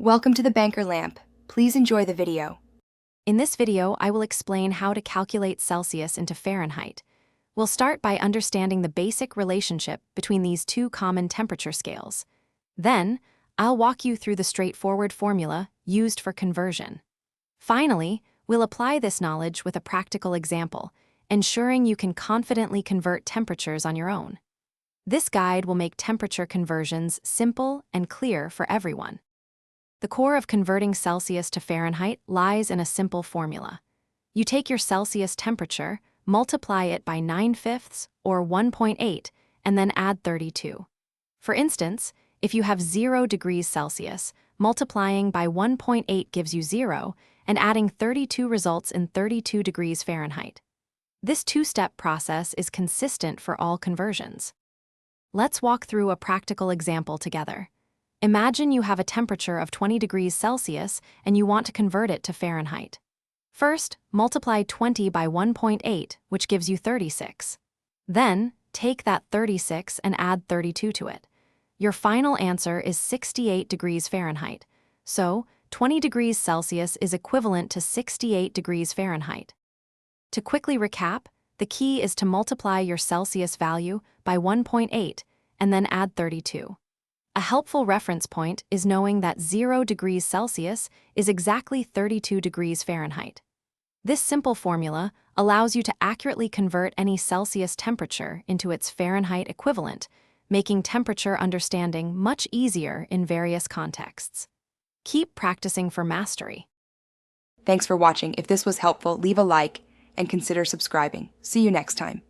Welcome to the Banker Lamp. Please enjoy the video. In this video, I will explain how to calculate Celsius into Fahrenheit. We'll start by understanding the basic relationship between these two common temperature scales. Then, I'll walk you through the straightforward formula used for conversion. Finally, we'll apply this knowledge with a practical example, ensuring you can confidently convert temperatures on your own. This guide will make temperature conversions simple and clear for everyone. The core of converting Celsius to Fahrenheit lies in a simple formula. You take your Celsius temperature, multiply it by 9/5 or 1.8, and then add 32. For instance, if you have 0 degrees Celsius, multiplying by 1.8 gives you 0, and adding 32 results in 32 degrees Fahrenheit. This two-step process is consistent for all conversions. Let's walk through a practical example together. Imagine you have a temperature of 20 degrees Celsius and you want to convert it to Fahrenheit. First, multiply 20 by 1.8, which gives you 36. Then, take that 36 and add 32 to it. Your final answer is 68 degrees Fahrenheit. So, 20 degrees Celsius is equivalent to 68 degrees Fahrenheit. To quickly recap, the key is to multiply your Celsius value by 1.8 and then add 32. A helpful reference point is knowing that 0 degrees Celsius is exactly 32 degrees Fahrenheit. This simple formula allows you to accurately convert any Celsius temperature into its Fahrenheit equivalent, making temperature understanding much easier in various contexts. Keep practicing for mastery. Thanks for watching. If this was helpful, leave a like and consider subscribing. See you next time.